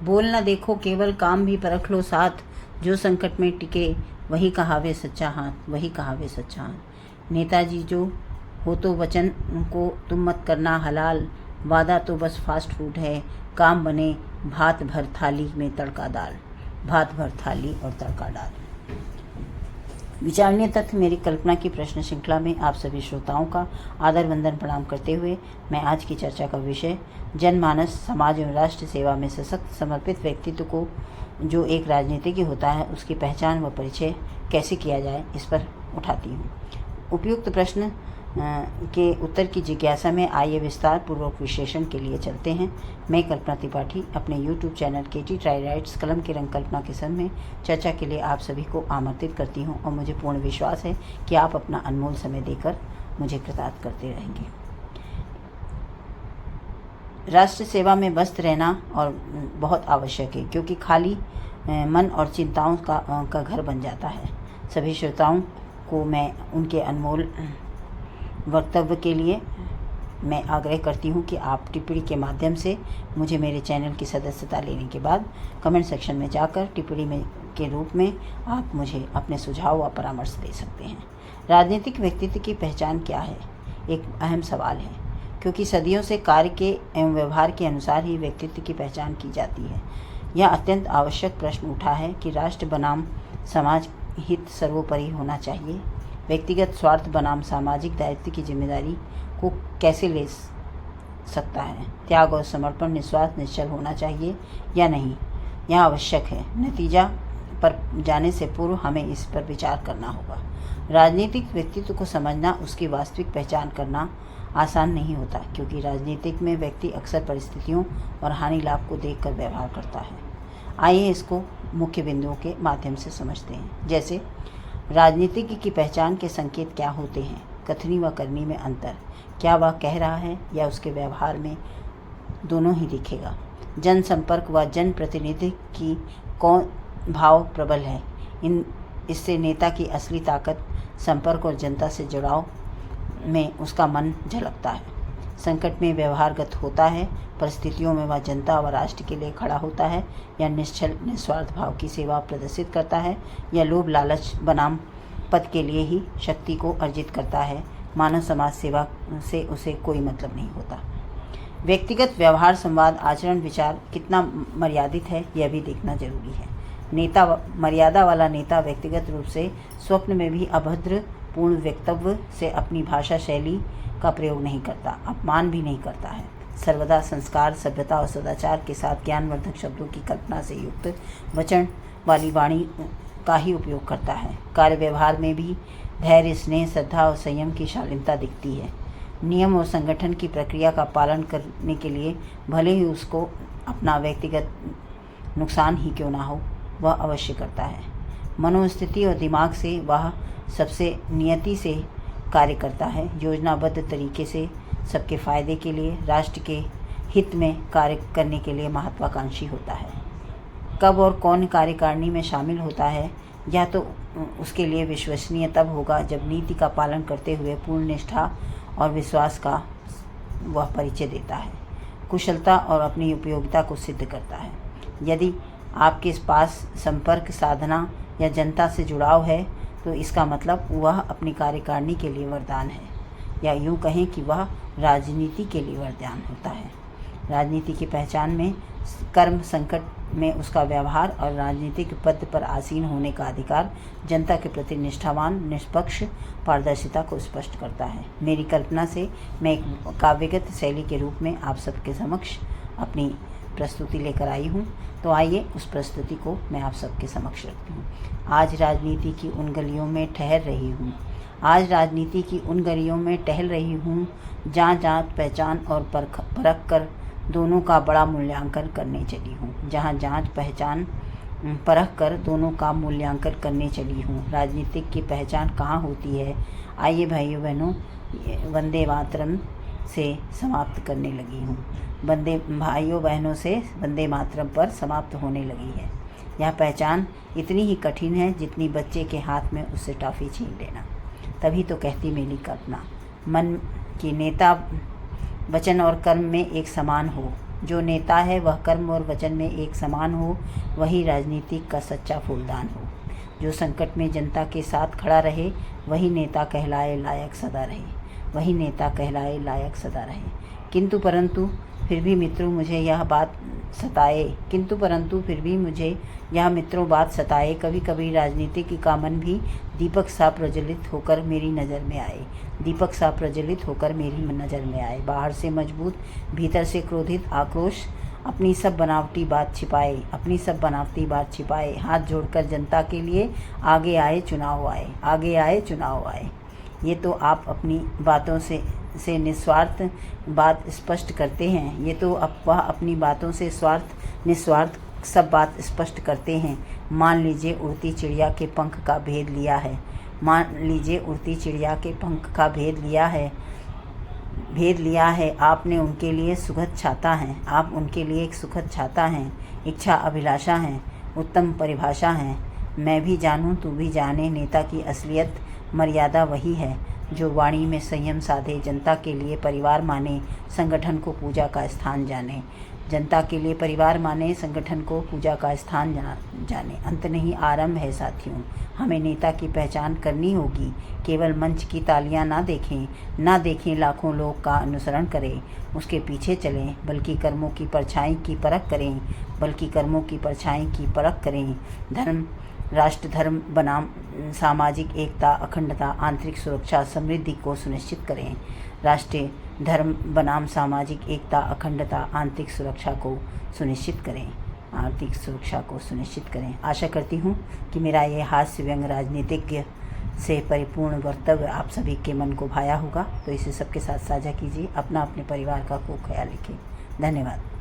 बोल न देखो केवल काम भी परख लो साथ, जो संकट में टिके वही कहावे सच्चा हाथ, वही कहावे सच्चा हाथ। नेताजी जो हो तो वचन को तुम मत करना हलाल, वादा तो बस फास्ट फूड है, काम बने भात भर थाली में तड़का दाल, भात भर थाली और तड़का डाल। विचारणीय तथ्य मेरी कल्पना की प्रश्न श्रृंखला में आप सभी श्रोताओं का आदर वंदन प्रणाम करते हुए मैं आज की चर्चा का विषय जनमानस समाज एवं राष्ट्र सेवा में सशक्त समर्पित व्यक्तित्व को जो एक राजनीतिज्ञ होता है उसकी पहचान व परिचय कैसे किया जाए इस पर उठाती हूँ। उपयुक्त प्रश्न के उत्तर की जिज्ञासा में आइए विस्तार पूर्वक विश्लेषण के लिए चलते हैं। मैं कल्पना त्रिपाठी अपने YouTube चैनल केटी ट्राई राइट्स कलम के रंग कल्पना के संग में चर्चा के लिए आप सभी को आमंत्रित करती हूं और मुझे पूर्ण विश्वास है कि आप अपना अनमोल समय देकर मुझे कृतार्थ करते रहेंगे। राष्ट्र सेवा में व्यस्त रहना और बहुत आवश्यक है क्योंकि खाली मन और चिंताओं का घर बन जाता है। सभी श्रोताओं को मैं उनके अनमोल वक्तव्य के लिए मैं आग्रह करती हूँ कि आप टिप्पणी के माध्यम से मुझे मेरे चैनल की सदस्यता लेने के बाद कमेंट सेक्शन में जाकर टिप्पणी में के रूप में आप मुझे अपने सुझाव व परामर्श दे सकते हैं। राजनीतिक व्यक्तित्व की पहचान क्या है, एक अहम सवाल है क्योंकि सदियों से कार्य के एवं व्यवहार के अनुसार ही व्यक्तित्व की पहचान की जाती है। यह अत्यंत आवश्यक प्रश्न उठा है कि राष्ट्र बनाम समाज हित सर्वोपरि होना चाहिए, व्यक्तिगत स्वार्थ बनाम सामाजिक दायित्व की जिम्मेदारी को कैसे ले सकता है, त्याग और समर्पण निस्वार्थ निश्चल होना चाहिए या नहीं, यह आवश्यक है। नतीजा पर जाने से पूर्व हमें इस पर विचार करना होगा। राजनीतिक व्यक्तित्व को समझना, उसकी वास्तविक पहचान करना आसान नहीं होता क्योंकि राजनीतिक में व्यक्ति अक्सर परिस्थितियों और हानि लाभ को देखकर व्यवहार करता है। आइए इसको मुख्य बिंदुओं के माध्यम से समझते हैं। जैसे राजनीतिज्ञ की पहचान के संकेत क्या होते हैं, कथनी व करनी में अंतर, क्या वह कह रहा है या उसके व्यवहार में दोनों ही दिखेगा। जनसंपर्क व जनप्रतिनिधि की कौन भाव प्रबल है, इससे नेता की असली ताकत संपर्क और जनता से जुड़ाव में उसका मन झलकता है। संकट में व्यवहारगत होता है, परिस्थितियों में वह जनता व राष्ट्र के लिए खड़ा होता है या निश्चल निस्वार्थ भाव की सेवा प्रदर्शित करता है या लोभ लालच बनाम पद के लिए ही शक्ति को अर्जित करता है। मानव समाज सेवा से उसे कोई मतलब नहीं होता। व्यक्तिगत व्यवहार संवाद आचरण विचार कितना मर्यादित है यह भी देखना जरूरी है। मर्यादा वाला नेता व्यक्तिगत रूप से स्वप्न में भी अभद्र पूर्ण वक्तव्य से अपनी भाषा शैली का प्रयोग नहीं करता, अपमान भी नहीं करता है। सर्वदा संस्कार सभ्यता और सदाचार के साथ ज्ञानवर्धक शब्दों की कल्पना से युक्त वचन वाली वाणी का ही उपयोग करता है। कार्य व्यवहार में भी धैर्य स्नेह श्रद्धा और संयम की शालीनता दिखती है। नियम और संगठन की प्रक्रिया का पालन करने के लिए भले ही उसको अपना व्यक्तिगत नुकसान ही क्यों ना हो वह अवश्य करता है। मनोस्थिति और दिमाग से वह सबसे नियति से कार्य करता है, योजनाबद्ध तरीके से सबके फायदे के लिए राष्ट्र के हित में कार्य करने के लिए महत्वाकांक्षी होता है। कब और कौन कार्यकारिणी में शामिल होता है या तो उसके लिए विश्वसनीय तब होगा जब नीति का पालन करते हुए पूर्ण निष्ठा और विश्वास का वह परिचय देता है, कुशलता और अपनी उपयोगिता को सिद्ध करता है। यदि आपके पास संपर्क साधना या जनता से जुड़ाव है तो इसका मतलब वह अपनी कार्यकारिणी के लिए वरदान है, या यूँ कहें कि वह राजनीति के लिए वरदान होता है। राजनीति की पहचान में कर्म संकट में उसका व्यवहार और राजनीतिक पद पर आसीन होने का अधिकार जनता के प्रति निष्ठावान निष्पक्ष पारदर्शिता को स्पष्ट करता है। मेरी कल्पना से मैं एक काव्यगत शैली के रूप में आप सबके समक्ष अपनी प्रस्तुति लेकर आई हूँ, तो आइए उस प्रस्तुति को मैं आप सबके समक्ष रखती हूँ। आज राजनीति की उन गलियों में ठहर रही हूँ, आज राजनीति की उन गलियों में टहल रही हूँ, जहाँ जांच पहचान और परख कर दोनों का बड़ा मूल्यांकन करने चली हूँ, जहाँ जांच पहचान परख कर दोनों का मूल्यांकन करने चली हूँ। राजनीतिक की पहचान कहाँ होती है, आइए भाइयों बहनों वंदे मातरम से समाप्त करने लगी हूँ। भाइयों बहनों से वंदे मातरम पर समाप्त होने लगी है। यह पहचान इतनी ही कठिन है जितनी बच्चे के हाथ में उससे टॉफ़ी छीन लेना। तभी तो कहती मेरी कल्पना, मन की नेता वचन और कर्म में एक समान हो, जो नेता है वह कर्म और वचन में एक समान हो, वही राजनीतिक का सच्चा फूलदान हो। जो संकट में जनता के साथ खड़ा रहे, वही नेता कहलाए लायक सदा रहे, वही नेता कहलाए लायक सदा रहे। किंतु परंतु फिर भी मित्रों मुझे यह बात सताए, कभी कभी राजनीति का मन भी दीपक सा प्रज्वलित होकर मेरी नज़र में आए। बाहर से मजबूत, भीतर से क्रोधित आक्रोश अपनी सब बनावटी बात छिपाए हाथ जोड़कर जनता के लिए आगे आए चुनाव आए। ये तो आप अपनी बातों से निस्वार्थ बात स्पष्ट करते हैं। वह अपनी बातों से निस्वार्थ सब बात स्पष्ट करते हैं। मान लीजिए उड़ती चिड़िया के पंख का भेद लिया है। आपने उनके लिए सुखद छाता हैं, इच्छा अभिलाषा हैं, उत्तम परिभाषा हैं। मैं भी जानूं तू भी जाने, नेता की असलियत मर्यादा वही है जो वाणी में संयम साधे, जनता के लिए परिवार माने, संगठन को पूजा का स्थान जाने। अंत नहीं आरंभ है साथियों। हमें नेता की पहचान करनी होगी। केवल मंच की तालियां ना देखें, लाखों लोग का अनुसरण करें, उसके पीछे चलें, बल्कि कर्मों की परछाई की परख करें। धर्म, राष्ट्र धर्म बनाम सामाजिक एकता, अखंडता, आंतरिक सुरक्षा, समृद्धि को सुनिश्चित करें। राष्ट्रीय धर्म बनाम सामाजिक एकता, अखंडता, आंतरिक सुरक्षा को सुनिश्चित करें। आशा करती हूँ कि मेरा ये हास्य व्यंग राजनीतिज्ञ से परिपूर्ण वक्तव्य आप सभी के मन को भाया होगा। तो इसे सबके साथ साझा कीजिए। अपने परिवार का खूब ख्याल रखिए। धन्यवाद।